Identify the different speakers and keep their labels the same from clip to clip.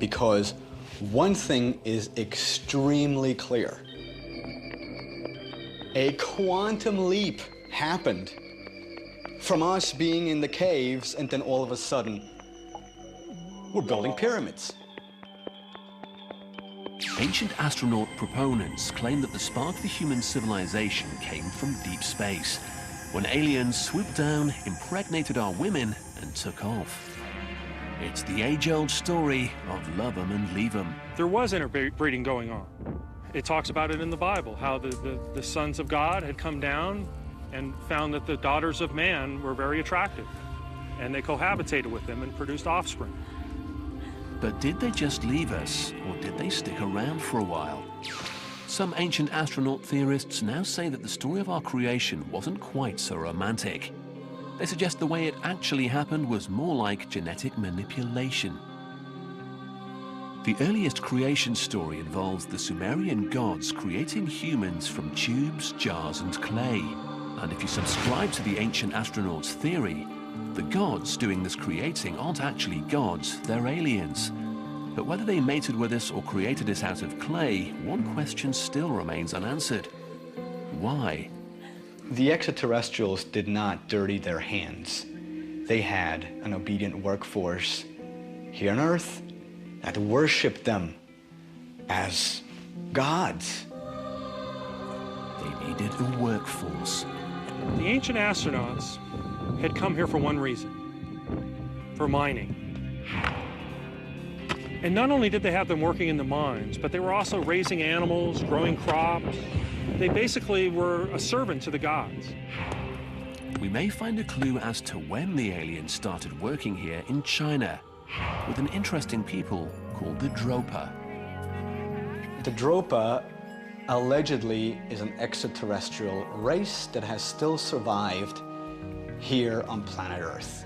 Speaker 1: because one thing is extremely clear. A quantum leap happened from us being in the caves, and then all of a sudden, we're building pyramids.
Speaker 2: Ancient astronaut proponents claim that the spark for human civilization came from deep space, when aliens swooped down, impregnated our women, and took off. It's the age-old story of love 'em and leave 'em.
Speaker 3: There was interbreeding going on. It talks about it in the Bible, how the sons of God had come down and found that the daughters of man were very attractive, and they cohabitated with them and produced offspring.
Speaker 2: But did they just leave us, or did they stick around for a while? Some ancient astronaut theorists now say that the story of our creation wasn't quite so romantic. They suggest the way it actually happened was more like genetic manipulation. The earliest creation story involves the Sumerian gods creating humans from tubes, jars, and clay. And if you subscribe to the ancient astronauts' theory, the gods doing this creating aren't actually gods, they're aliens. But whether they mated with us or created us out of clay, one question still remains unanswered. Why?
Speaker 1: The extraterrestrials did not dirty their hands. They had an obedient workforce here on Earth that worshiped them as gods.
Speaker 2: They needed a workforce.
Speaker 3: The ancient astronauts had come here for one reason, for mining. And not only did they have them working in the mines, but they were also raising animals, growing crops. They basically were a servant to the gods.
Speaker 2: We may find a clue as to when the aliens started working here in China, with an interesting people called the Dropa.
Speaker 1: The Dropa allegedly is an extraterrestrial race that has still survived here on planet Earth.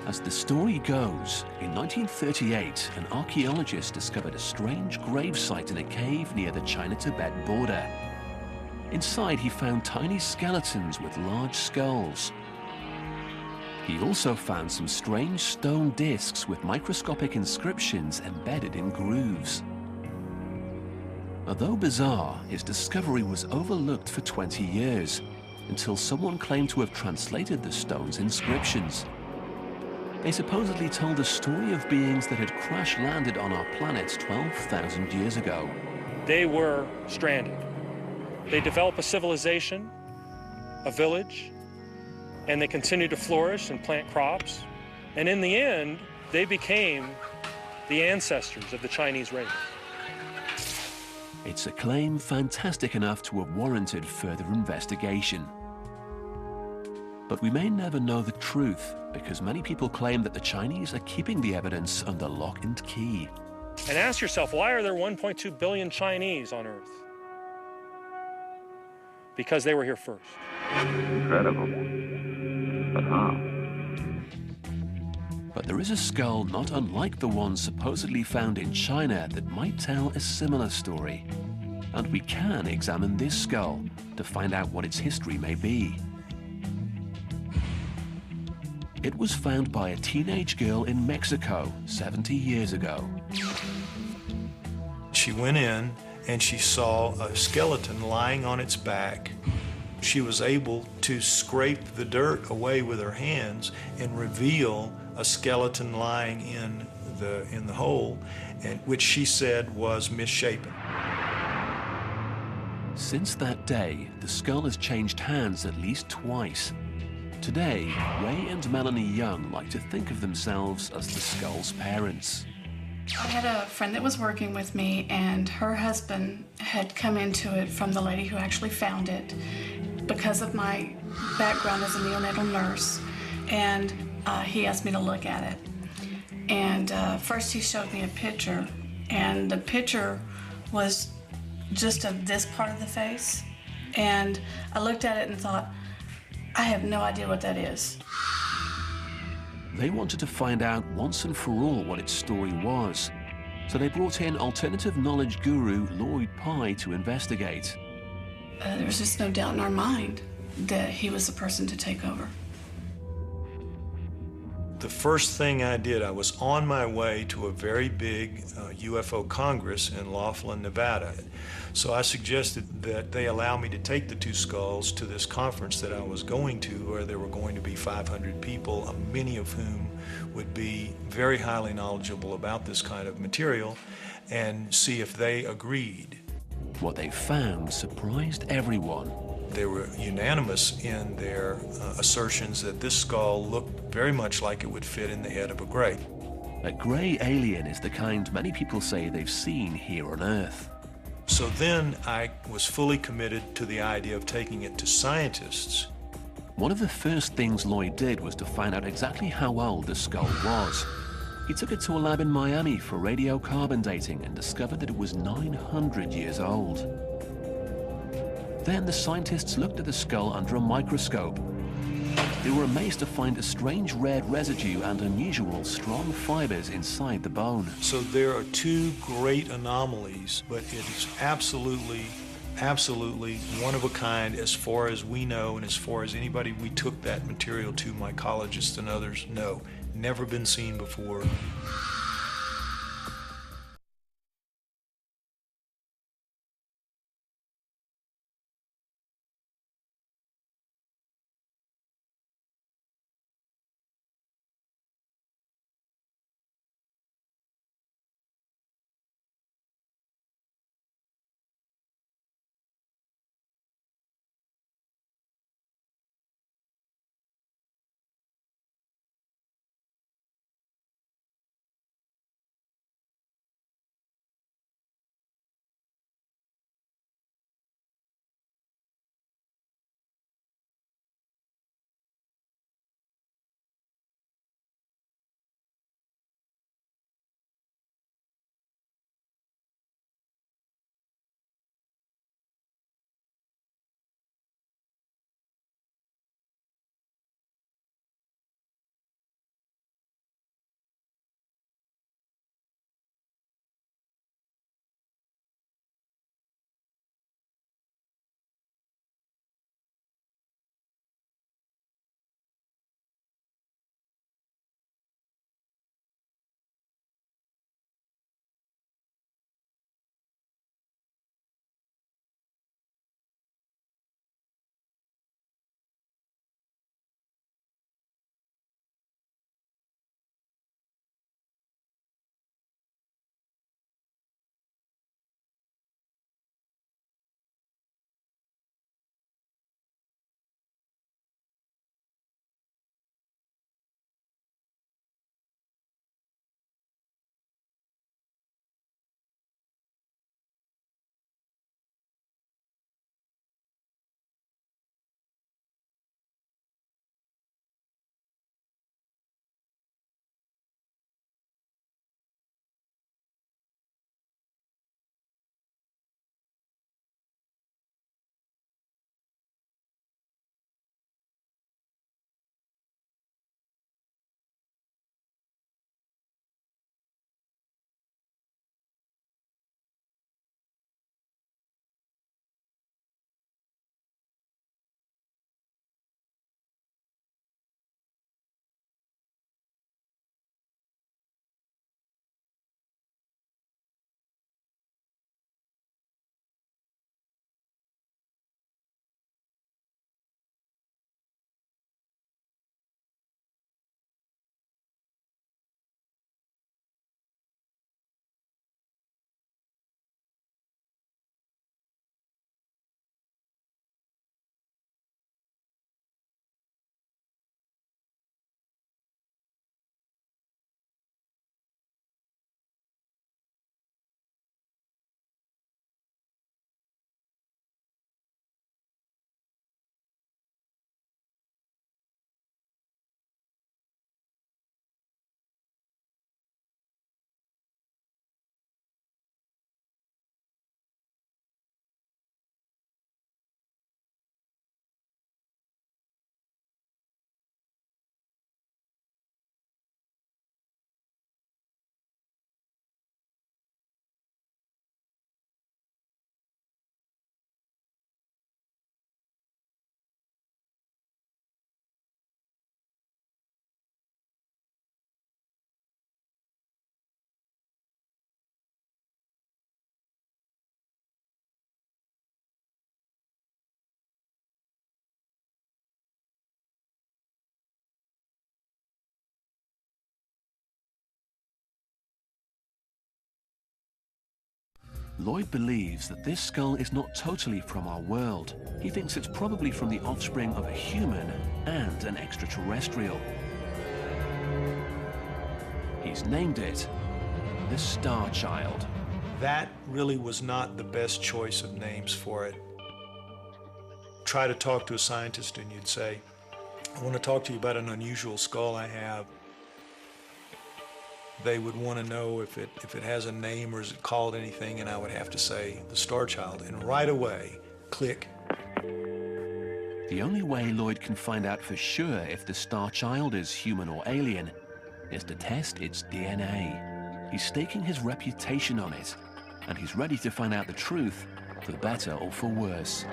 Speaker 2: As the story goes, in 1938, an archaeologist discovered a strange gravesite in a cave near the China-Tibet border. Inside, he found tiny skeletons with large skulls. He also found some strange stone discs with microscopic inscriptions embedded in grooves. Although bizarre, his discovery was overlooked for 20 years, until someone claimed to have translated the stone's inscriptions. They supposedly told the story of beings that had crash-landed on our planet 12,000 years ago.
Speaker 3: They were stranded. They developed a civilization, a village, and they continued to flourish and plant crops. And in the end, they became the ancestors of the Chinese race.
Speaker 2: It's a claim fantastic enough to have warranted further investigation. But we may never know the truth, because many people claim that the Chinese are keeping the evidence under lock and key.
Speaker 3: And ask yourself, why are there 1.2 billion Chinese on Earth? Because they were here first.
Speaker 4: Incredible. But how?
Speaker 2: But there is a skull not unlike the one supposedly found in China that might tell a similar story. And we can examine this skull to find out what its history may be. It was found by a teenage girl in Mexico 70 years ago.
Speaker 5: She went in and she saw a skeleton lying on its back. She was able to scrape the dirt away with her hands and reveal a skeleton lying in the hole, and which she said was misshapen.
Speaker 2: Since that day, the skull has changed hands at least twice. Today, Ray and Melanie Young like to think of themselves as the skull's parents.
Speaker 6: I had a friend that was working with me, and her husband had come into it from the lady who actually found it because of my background as a neonatal nurse, and he asked me to look at it. And first he showed me a picture, and the picture was just of this part of the face, and I looked at it and thought, I have no idea what that is.
Speaker 2: They wanted to find out once and for all what its story was, so they brought in alternative knowledge guru Lloyd Pye to investigate.
Speaker 6: There was just no doubt in our mind that he was the person to take over.
Speaker 5: The first thing I did, I was on my way to a very big UFO Congress in Laughlin, Nevada. So I suggested that they allow me to take the two skulls to this conference that I was going to, where there were going to be 500 people, many of whom would be very highly knowledgeable about this kind of material, and see if they agreed.
Speaker 2: What they found surprised everyone.
Speaker 5: They were unanimous in their assertions that this skull looked very much like it would fit in the head of a gray.
Speaker 2: A grey alien is the kind many people say they've seen here on Earth.
Speaker 5: So then I was fully committed to the idea of taking it to scientists.
Speaker 2: One of the first things Lloyd did was to find out exactly how old the skull was. He took it to a lab in Miami for radiocarbon dating and discovered that it was 900 years old. Then the scientists looked at the skull under a microscope. They were amazed to find a strange red residue and unusual strong fibers inside the bone.
Speaker 5: So there are two great anomalies, but it is absolutely one of a kind as far as we know, and as far as anybody we took that material to, mycologists and others, know. Never been seen before.
Speaker 2: Lloyd believes that this skull is not totally from our world. He thinks it's probably from the offspring of a human and an extraterrestrial. He's named it the Star Child.
Speaker 5: That really was not the best choice of names for it. Try to talk to a scientist and you'd say, I want to talk to you about an unusual skull I have. They would want to know if it has a name or is it called anything, and I would have to say the Star Child, and right away, click.
Speaker 2: The only way Lloyd can find out for sure if the Star Child is human or alien is to test its DNA. He's staking his reputation on it, and he's ready to find out the truth, for better or for worse.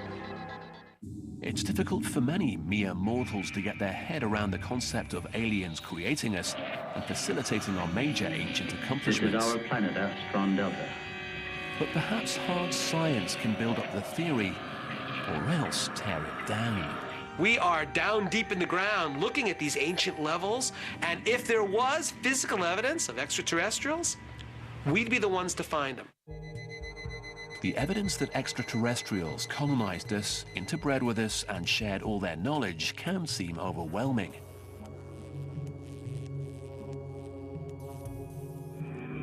Speaker 2: It's difficult for many mere mortals to get their head around the concept of aliens creating us and facilitating our major ancient accomplishments.
Speaker 4: This is our planet, Astron Delta.
Speaker 2: But perhaps hard science can build up the theory, or else tear it down.
Speaker 7: We are down deep in the ground looking at these ancient levels, and if there was physical evidence of extraterrestrials, we'd be the ones to find them.
Speaker 2: The evidence that extraterrestrials colonized us, interbred with us, and shared all their knowledge can seem overwhelming.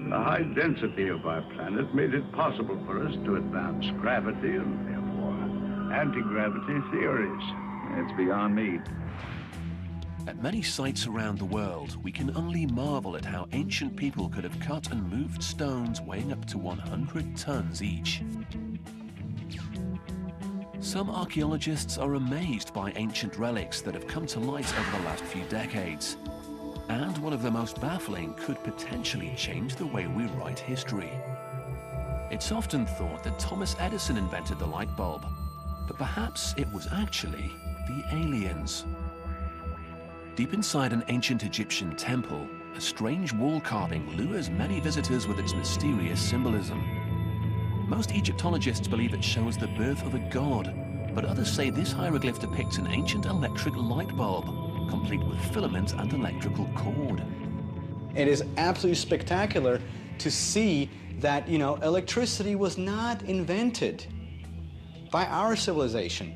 Speaker 4: The high density of our planet made it possible for us to advance gravity and therefore anti-gravity theories. It's beyond me.
Speaker 2: At many sites around the world, we can only marvel at how ancient people could have cut and moved stones weighing up to 100 tons each. Some archaeologists are amazed by ancient relics that have come to light over the last few decades. And one of the most baffling could potentially change the way we write history. It's often thought that Thomas Edison invented the light bulb, but perhaps it was actually the aliens. Deep inside an ancient Egyptian temple, a strange wall carving lures many visitors with its mysterious symbolism. Most Egyptologists believe it shows the birth of a god, but others say this hieroglyph depicts an ancient electric light bulb, complete with filament and electrical cord.
Speaker 1: It is absolutely spectacular to see that, electricity was not invented by our civilization.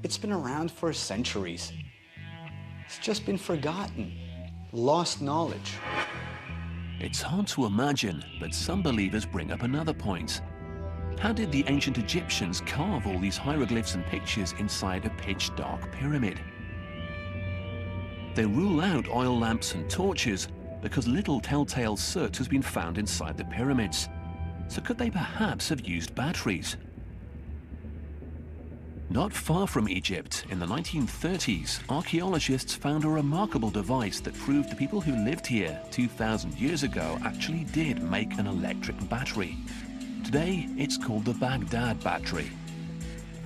Speaker 1: It's been around for centuries. It's just been forgotten, lost knowledge.
Speaker 2: It's hard to imagine, but some believers bring up another point. How did the ancient Egyptians carve all these hieroglyphs and pictures inside a pitch-dark pyramid? They rule out oil lamps and torches because little telltale soot has been found inside the pyramids. So could they perhaps have used batteries? Not far from Egypt, in the 1930s, archaeologists found a remarkable device that proved the people who lived here 2,000 years ago actually did make an electric battery. Today, it's called the Baghdad battery.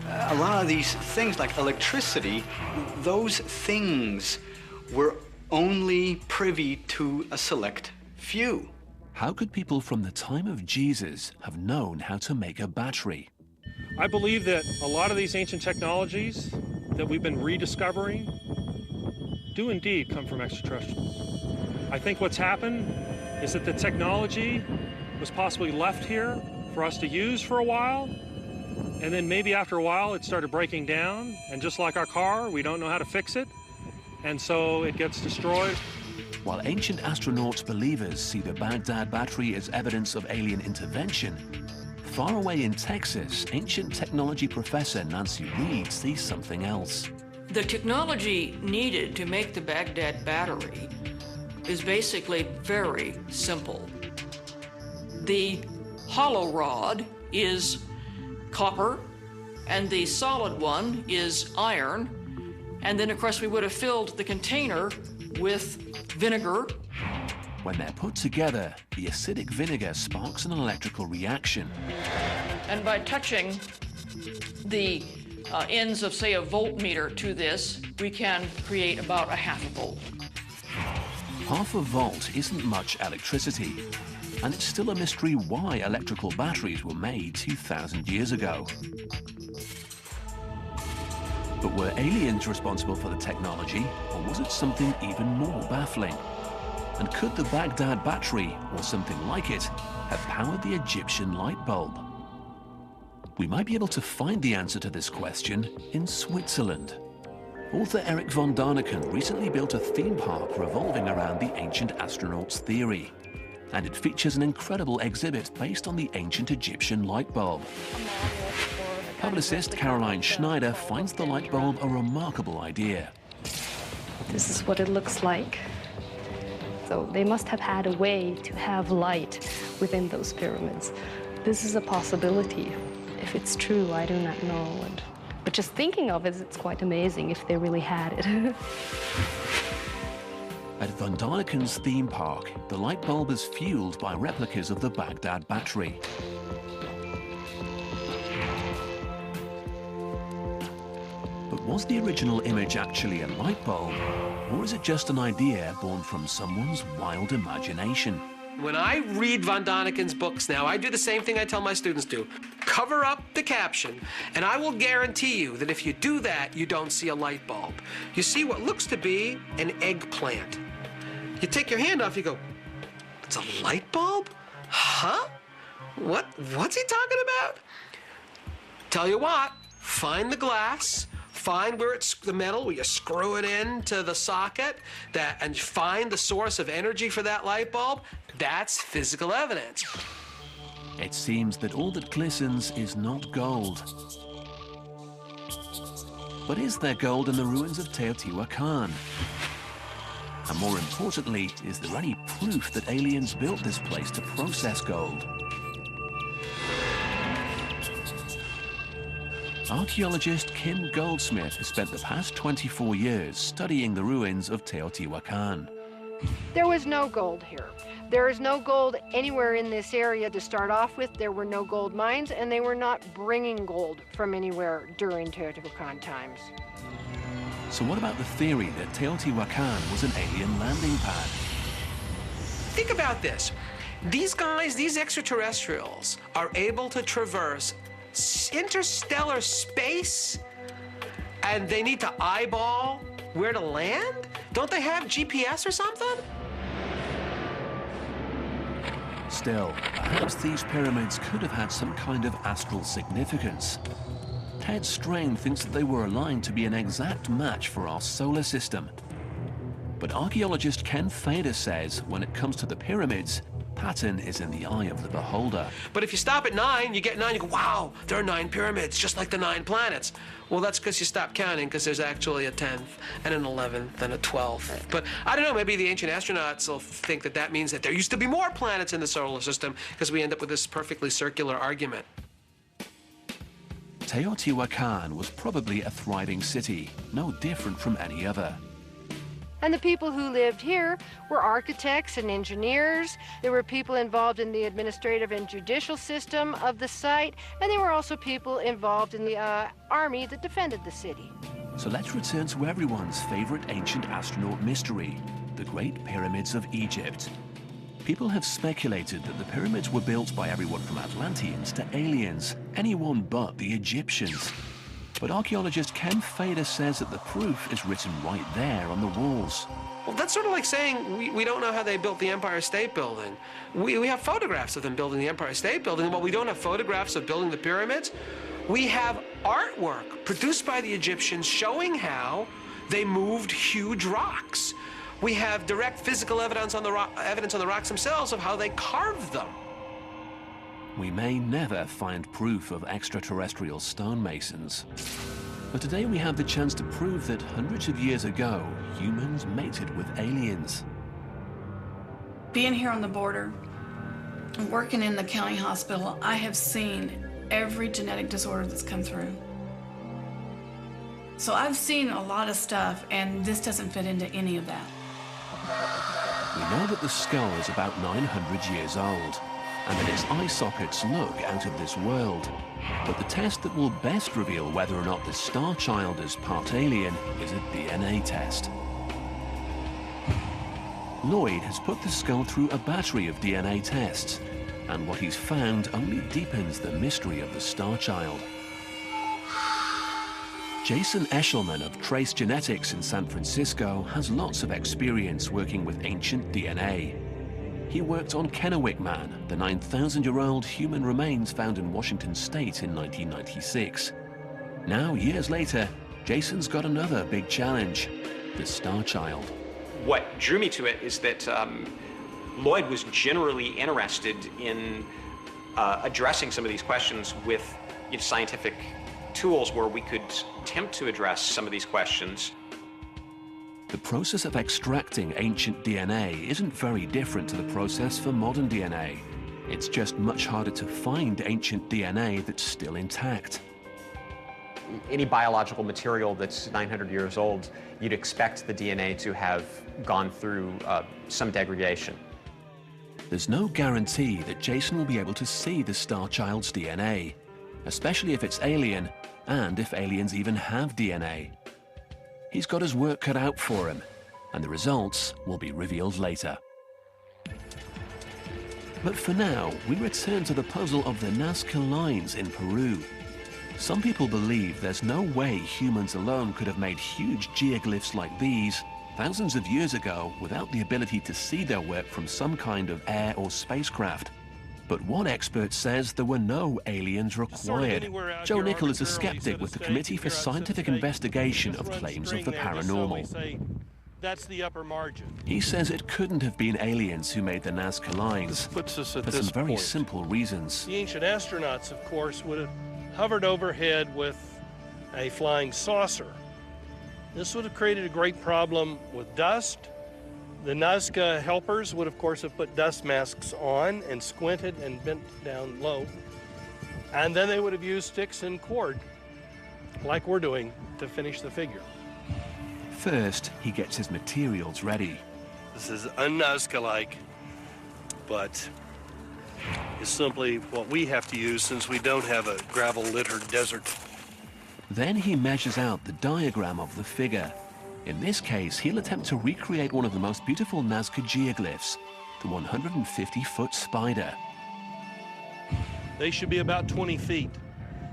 Speaker 1: A lot of these things like electricity, those things were only privy to a select few.
Speaker 2: How could people from the time of Jesus have known how to make a battery?
Speaker 3: I believe that a lot of these ancient technologies that we've been rediscovering do indeed come from extraterrestrials. I think what's happened is that the technology was possibly left here for us to use for a while, and then maybe after a while it started breaking down, and just like our car, we don't know how to fix it, and so it gets destroyed.
Speaker 2: While ancient astronauts believers see the Baghdad battery as evidence of alien intervention, far away in Texas, ancient technology professor Nancy Reed sees something else.
Speaker 8: The technology needed to make the Baghdad battery is basically very simple. The hollow rod is copper, and the solid one is iron. And then, of course, we would have filled the container with vinegar.
Speaker 2: When they're put together, the acidic vinegar sparks an electrical reaction.
Speaker 8: And by touching the ends of, say, a voltmeter to this, we can create about a half a volt.
Speaker 2: Half a volt isn't much electricity, and it's still a mystery why electrical batteries were made 2,000 years ago. But were aliens responsible for the technology, or was it something even more baffling? And could the Baghdad battery, or something like it, have powered the Egyptian light bulb? We might be able to find the answer to this question in Switzerland. Author Eric von Daniken recently built a theme park revolving around the ancient astronauts theory. And it features an incredible exhibit based on the ancient Egyptian light bulb. Publicist Caroline Schneider finds the light bulb a remarkable idea.
Speaker 9: This is what it looks like. So they must have had a way to have light within those pyramids. This is a possibility. If it's true, I do not know. But just thinking of it, it's quite amazing if they really had it.
Speaker 2: At von Daniken's theme park, the light bulb is fueled by replicas of the Baghdad battery. But was the original image actually a light bulb, or is it just an idea born from someone's wild imagination?
Speaker 7: When I read von Daniken's books now, I do the same thing I tell my students to. Cover up the caption, and I will guarantee you that if you do that, you don't see a light bulb. You see what looks to be an eggplant. You take your hand off, you go, it's a light bulb? Huh? What's he talking about? Tell you what, find the glass, find where it's the metal, where you screw it into the socket, and find the source of energy for that light bulb. That's physical evidence.
Speaker 2: It seems that all that glistens is not gold. But is there gold in the ruins of Teotihuacan? And more importantly, is there any proof that aliens built this place to process gold? Archaeologist Kim Goldsmith has spent the past 24 years studying the ruins of Teotihuacan.
Speaker 10: There was no gold here. There is no gold anywhere in this area to start off with. There were no gold mines, and they were not bringing gold from anywhere during Teotihuacan times.
Speaker 2: So what about the theory that Teotihuacan was an alien landing pad?
Speaker 7: Think about this. These guys, these extraterrestrials, are able to traverse interstellar space, and they need to eyeball where to land? Don't they have GPS or something?
Speaker 2: Still, perhaps these pyramids could have had some kind of astral significance. Ted Strain thinks that they were aligned to be an exact match for our solar system. But archaeologist Ken Fader says when it comes to the pyramids, pattern is in the eye of the beholder.
Speaker 7: But if you stop at 9, you get 9, you go, wow, there are 9 pyramids, just like the 9 planets. Well, that's because you stop counting, because there's actually a 10th and an 11th and a 12th. But I don't know, maybe the ancient astronauts will think that that means that there used to be more planets in the solar system, because we end up with this perfectly circular argument.
Speaker 2: Teotihuacan was probably a thriving city, no different from any other.
Speaker 10: And the people who lived here were architects and engineers. There were people involved in the administrative and judicial system of the site, and there were also people involved in the army that defended the city.
Speaker 2: So let's return to everyone's favorite ancient astronaut mystery, the Great Pyramids of Egypt. People have speculated that the pyramids were built by everyone from Atlanteans to aliens, anyone but the Egyptians. But archaeologist Ken Fader says that the proof is written right there on the walls.
Speaker 7: Well, that's sort of like saying we don't know how they built the Empire State Building. We have photographs of them building the Empire State Building, but we don't have photographs of building the pyramids. We have artwork produced by the Egyptians showing how they moved huge rocks. We have direct physical evidence on the rocks themselves of how they carved them.
Speaker 2: We may never find proof of extraterrestrial stonemasons. But today we have the chance to prove that hundreds of years ago, humans mated with aliens.
Speaker 6: Being here on the border, and working in the county hospital, I have seen every genetic disorder that's come through. So I've seen a lot of stuff, and this doesn't fit into any of that.
Speaker 2: We know that the skull is about 900 years old, and that its eye sockets look out of this world. But the test that will best reveal whether or not the star child is part alien is a DNA test. Lloyd has put the skull through a battery of DNA tests, and what he's found only deepens the mystery of the star child. Jason Eshelman of Trace Genetics in San Francisco has lots of experience working with ancient DNA. He worked on Kennewick Man, the 9,000-year-old human remains found in Washington state in 1996. Now, years later, Jason's got another big challenge, the Star Child.
Speaker 11: What drew me to it is that Lloyd was generally interested in addressing some of these questions with scientific tools where we could attempt to address some of these questions.
Speaker 2: The process of extracting ancient DNA isn't very different to the process for modern DNA. It's just much harder to find ancient DNA that's still intact.
Speaker 11: Any biological material that's 900 years old, you'd expect the DNA to have gone through some degradation.
Speaker 2: There's no guarantee that Jason will be able to see the Star Child's DNA, especially if it's alien, and if aliens even have DNA. He's got his work cut out for him, and the results will be revealed later. But for now, we return to the puzzle of the Nazca Lines in Peru. Some people believe there's no way humans alone could have made huge geoglyphs like these thousands of years ago without the ability to see their work from some kind of air or spacecraft. But one expert says there were no aliens required. Joe Nickell is a skeptic with the Committee for Scientific Investigation of Claims of the Paranormal.
Speaker 12: That's the upper margin.
Speaker 2: He says it couldn't have been aliens who made the Nazca Lines for some very simple reasons.
Speaker 12: The ancient astronauts, of course, would have hovered overhead with a flying saucer. This would have created a great problem with dust. The Nazca helpers would, of course, have put dust masks on and squinted and bent down low. And then they would have used sticks and cord, like we're doing, to finish the figure.
Speaker 2: First, he gets his materials ready.
Speaker 12: This is un-Nazca-like, but it's simply what we have to use since we don't have a gravel-littered desert.
Speaker 2: Then he measures out the diagram of the figure. In this case, he'll attempt to recreate one of the most beautiful Nazca geoglyphs, the 150-foot spider.
Speaker 12: They should be about 20 feet.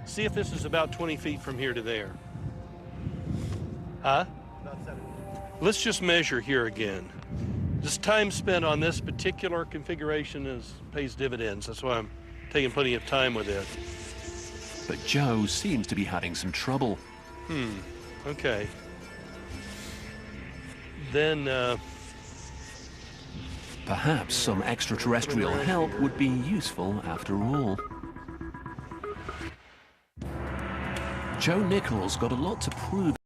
Speaker 12: See if this is about 20 feet from here to there. Huh? About 7. Let's just measure here again. This time spent on this particular configuration pays dividends. That's why I'm taking plenty of time with it.
Speaker 2: But Joe seems to be having some trouble.
Speaker 12: Okay. Then,
Speaker 2: perhaps some extraterrestrial help would be useful after all. Joe Nickell's got a lot to prove